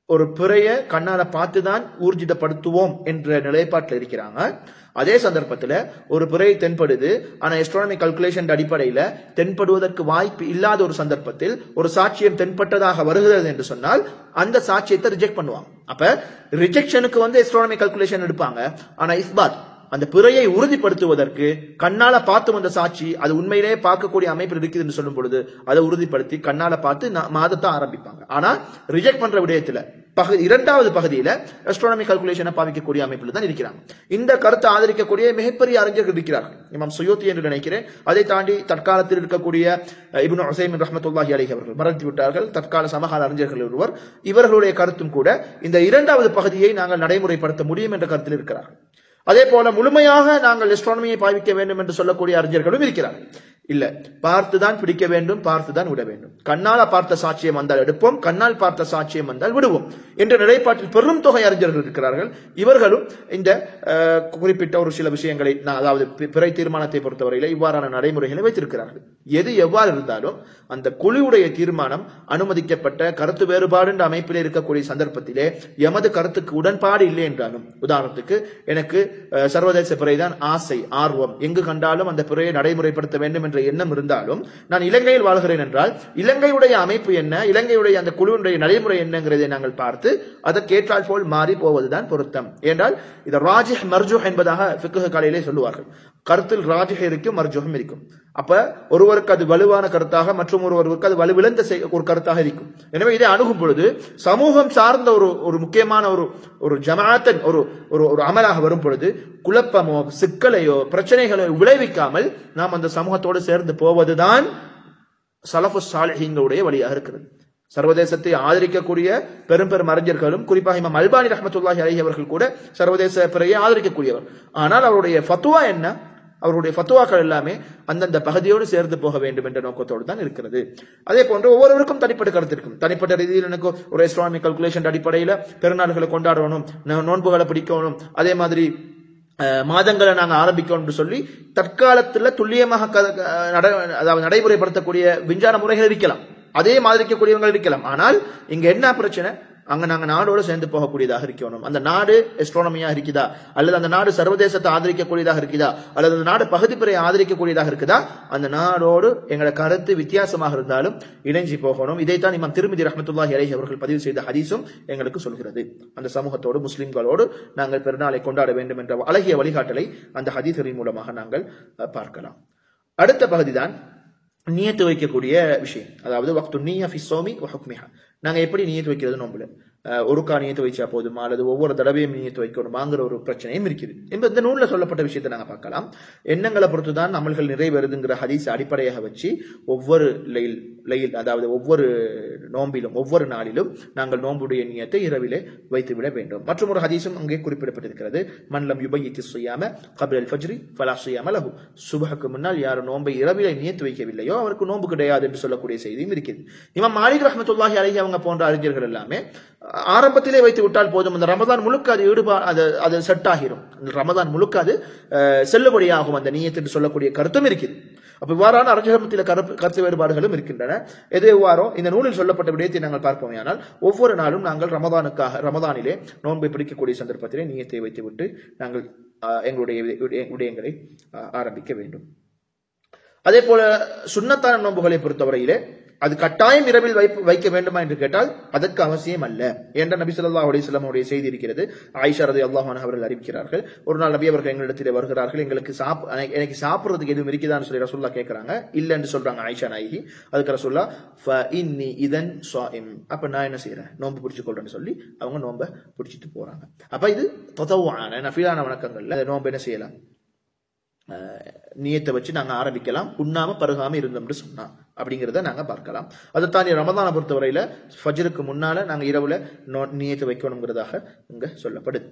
ஒரு பிறைய கண்ணால பார்த்துதான் ஊர்ஜிதப்படுத்துவோம் என்ற நிலைப்பாட்டில் இருக்கிறாங்க. அதே சந்தர்ப்பத்தில் ஒரு பிறை தென்படுது, ஆனா எஸ்ட்ரானமி கல்குலேஷன் அடிப்படையில் தென்படுவதற்கு வாய்ப்பு இல்லாத ஒரு சந்தர்ப்பத்தில் ஒரு சாட்சியம் தென்பட்டதாக வருகிறது என்று சொன்னால் அந்த சாட்சியத்தை ரிஜெக்ட் பண்ணுவாங்க. அப்ப ரிஜெக்ஷனுக்கு எஸ்ட்ரானமி கல்குலேஷன் எடுப்பாங்க. ஆனா இஸ்பாத், அந்த பிறையை உறுதிப்படுத்துவதற்கு கண்ணால பார்த்து வந்த சாட்சி அது உண்மையிலேயே பார்க்கக்கூடிய அமைப்பில் இருக்குது என்று சொல்லும் பொழுது அதை உறுதிப்படுத்தி கண்ணால பார்த்து மாதத்தை ஆரம்பிப்பாங்க. ஆனா ரிஜெக்ட் பண்ற விடயத்துல இரண்டாவது பகுதியில எஸ்ட்ரானமி கல்குலேஷனை பாவிக்கக்கூடிய அமைப்பில் தான் இருக்கிறாங்க. இந்த கருத்தை ஆதரிக்கக்கூடிய மிகப்பெரிய அறிஞர்கள் இருக்கிறார்கள். இமாம் சுயூத்தி என்று நினைக்கிறேன். அதை தாண்டி தற்காலத்தில் இருக்கக்கூடிய இப்னு உஸைமின் ரஹ்மத்துல்லாஹி அலைஹி அவர்கள் மரணித்து விட்டார்கள். தற்கால சமகால அறிஞர்கள் ஒருவர். இவர்களுடைய கருத்தும் கூட இந்த இரண்டாவது பகுதியை நாங்கள் நடைமுறைப்படுத்த முடியும் என்ற கருத்தில் இருக்கிறார்கள். அதே போல முழுமையாக நாங்கள் எஸ்ட்ரானமியை பாவிக்க வேண்டும் என்று சொல்லக்கூடிய அறிஞர்களும் இருக்கிறார்கள். இல்ல, பார்த்துதான் பிடிக்க வேண்டும், பார்த்துதான் விட வேண்டும். கண்ணால் பார்த்த சாட்சியம் வந்தால் எடுப்போம், கண்ணால் பார்த்த சாட்சியம் வந்தால் விடுவோம் என்ற நிலைப்பாட்டில் பெரும் தொகை அறிஞர்கள் இருக்கிறார்கள். இவர்களும் இந்த குறிப்பிட்ட ஒரு சில விஷயங்களை, அதாவது பிறை தீர்மானத்தை பொறுத்தவரையில இவ்வாறான நடைமுறைகளை வைத்திருக்கிறார்கள். எது எவ்வாறு இருந்தாலும் அந்த குழுவுடைய தீர்மானம் அனுமதிக்கப்பட்ட கருத்து வேறுபாடு என்ற அமைப்பிலே இருக்கக்கூடிய சந்தர்ப்பத்திலே எமது கருத்துக்கு உடன்பாடு இல்லை என்றாலும், உதாரணத்துக்கு எனக்கு சர்வதேச பிறைதான் ஆசை, ஆர்வம், எங்கு கண்டாலும் அந்த பிறையை நடைமுறைப்படுத்த வேண்டும் என்ற எண்ணம் இருந்தாலும் நான் இலங்கையில் வாழ்கிறேன் என்றால் இலங்கையுடைய அமைப்பு என்ன, இலங்கையுடைய அந்த குழுவினுடைய நடைமுறை என்னங்கிறதை நாங்கள் பார்த்து அதற்கேற்றால் போல் மாறி போவதுதான் பொருத்தம். என்றால் இது ராஜிஹ் மர்ஜூஹ் என்பதாக ஃபிக்ஹ் கலையிலே சொல்லுவார்கள். கருத்தில் ராஜிஹ் இருக்கும், மர்ஜூஹும் இருக்கும். அப்ப ஒருவருக்கு அது வலுவான கருத்தாக மற்றும் ஒருவருக்கு அது வலுவிழந்த ஒரு கருத்தாக இருக்கும். எனவே இதை அணுகும் பொழுது சமூகம் சார்ந்த ஒரு முக்கியமான ஒரு ஜமாஅத்தன் ஒரு அமலாக வரும் பொழுது குழப்பமோ சிக்கலையோ பிரச்சனைகளோ விளைவிக்காமல் நாம் அந்த சமூகத்தோடு சேர்ந்து போவதுதான் ஸலஃபு ஸாலிஹீன்களுடைய வழியாக இருக்கிறது. சர்வதேசத்தை ஆதரிக்கக்கூடிய பெரும் அறிஞர்களும் குறிப்பாக இமாம் அல்பானி ரஹ்மத்துல்லாஹி அலைஹி அவர்கள் கூட சர்வதேச பிறையை ஆதரிக்கக்கூடியவர். ஆனால் அவருடைய ஃபத்வா என்ன, அவருடைய ஃபத்வாக்கள் எல்லாமே அந்தந்த பகுதியோடு சேர்ந்து போக வேண்டும் என்ற நோக்கத்தோடு தான் இருக்கிறது. அதே போன்று ஒவ்வொருவருக்கும் தனிப்பட்ட கருத்து இருக்கும். தனிப்பட்ட ரீதியில் எனக்கு ஒரு எஸ்ட்ரானமி கல்குலேஷன் அடிப்படையில் பெருநாள்களை கொண்டாடணும், நோன்புகளை பிடிக்கணும், அதே மாதிரி மாதங்களை நாங்கள் ஆரம்பிக்கணும் சொல்லி தற்காலத்தில் துல்லியமாக அதாவது நடைமுறைப்படுத்தக்கூடிய விஞ்ஞான முறைகள் இருக்கலாம், அதே மாதிரி இருக்கக்கூடியவங்க இருக்கலாம். ஆனால் இங்க என்ன பிரச்சனை, அங்க நாங்க நாடோடு சேர்ந்து போகக்கூடியதாக இருக்கணும். அந்த நாடு எஸ்ட்ரானமியா இருக்குதா, அல்லது அந்த நாடு சர்வதேசத்தை ஆதரிக்கக்கூடியதாக இருக்குதா, அல்லது அந்த நாடு பகுதி பிறையை ஆதரிக்கக்கூடியதாக இருக்குதா, அந்த நாடோடு எங்களோட கருத்து வித்தியாசமாக இருந்தாலும் இணைஞ்சி போகணும். இதைத்தான் இமாம் திர்மிதி ரஹ்மத்துல்லாஹி அலைஹி அவர்கள் பதிவு செய்த ஹதீஸும் எங்களுக்கு சொல்கிறது. அந்த சமூகத்தோடு முஸ்லிம்களோடு நாங்கள் பெருநாளை கொண்டாட வேண்டும் என்ற அழகிய வழிகாட்டலை அந்த ஹதீஸின் மூலமாக நாங்கள் பார்க்கலாம். அடுத்த பகுதிதான் நியத்து வைக்கக்கூடிய விஷயம். அதாவது வக்து நிய்ய ஃபி ஸௌமி வ ஹுக்மிஹா. நாங்க எப்படி நியத்து வைக்கிறது நோம்புல. ஒரு நியத்து வைச்சா போதுமா அல்லது ஒவ்வொரு தடவையும் நியத்து வைக்கணுமாங்கிற ஒரு பிரச்சனையும் இருக்குது. இந்த நூலில் சொல்லப்பட்ட விஷயத்தை நாங்கள் பார்க்கலாம். எண்ணங்களை பொறுத்துதான் அமல்கள் நிறைவேறுதுங்கிற ஹதீஸ் அடிப்படையாக வச்சு ஒவ்வொரு லைல் அதாவது ஒவ்வொரு நோம்பிலும் ஒவ்வொரு நாளிலும் நாங்கள் நோம்புடைய நியத்தை இரவிலே வைத்துவிட வேண்டும். மற்றும் ஒரு ஹதீஸும் அங்கே குறிப்பிடப்பட்டிருக்கிறது. மன்லம் யுபையித்தி சுயாம கபில் ஃபஜ்ரி ஃபலா சுயாம லஹு. சுபஹுக்கு முன்னால் யார் நோம்பை இரவிலே நியத்து வைக்கவில்லையோ அவருக்கு நோம்பு கிடையாது என்று சொல்லக்கூடிய செய்தியும் இருக்குது. இமாம் மாலிக் ரஹ்மத்துல்லாஹி அலைஹி அவங்க போன்ற அறிஞர்கள் எல்லாமே ஆரம்பத்திலே வைத்து விட்டால் போதும், அந்த ரமதான் முழுக்க அது அது செட் ஆகிரும், ரமதான் முழுக்க அது செல்லுபடியாகும் அந்த நியத்து என்று சொல்லக்கூடிய கருத்தும் இருக்குது. அப்ப இவ்வாறான அரசியல் கருத்து வேறுபாடுகளும் இருக்கின்றன. எது எவ்வாறோ இந்த நூலில் சொல்லப்பட்ட விடயத்தை நாங்கள் பார்ப்போமே. ஆனால் ஒவ்வொரு நாளும் நாங்கள் ரமதானிலே நோன்பை பிடிக்கக்கூடிய சந்தர்ப்பத்திலே நியத்தை வைத்துவிட்டு நாங்கள் எங்களுடைய விடயங்களை ஆரம்பிக்க வேண்டும். அதே போல சுன்னத்தான நோன்புகளை பொறுத்தவரையிலே அது கட்டாயம் இரவில் வைக்க வேண்டுமா என்று கேட்டால் அதற்கு அவசியம் அல்ல என்ற நபி ஸல்லல்லாஹு அலைஹி வஸல்லம் உடைய செய்தி இருக்கிறது. ஆயிஷா ரலியல்லாஹு அன்ஹா அவர்கள் அறிவிக்கிறார்கள், ஒரு நாள் நபி அவர்கள் எங்களிடத்திலே வருகிறார்கள். எனக்கு சாப்பிடுறதுக்கு எதுவும் இருக்குதான்னு சொல்லி ரசூலுல்லாஹ் கேட்கிறாங்க. இல்ல என்று சொல்றாங்க ஆயிஷா நாயகி. அதுக்கு ரசூலுல்லாஹ் ஃபஇன்னி இதன் ஸாயிம், அப்ப நான் என்ன செய்யறேன், நோன்பு பிடிச்சு கொள்றேன்னு சொல்லி அவங்க நோன்பை பிடிச்சிட்டு போறாங்க. அப்ப இது ததவ்வுஆன நஃபிலான வணக்கங்கள்ல நோன்பு என்ன செய்யலாம், நியத்தை வச்சு நாங்க ஆரம்பிக்கலாம், உண்ணாம பருகாம இருந்தோம்னு சொன்னா அப்படிங்கிறத நாங்க பார்க்கலாம். அதைத்தான் ரமதானை பொறுத்தவரையில ஃபஜ்ருக்கு முன்னால நாங்க இரவுல நியத்தை வைக்கணுங்கிறதாக இங்க சொல்லப்படுது.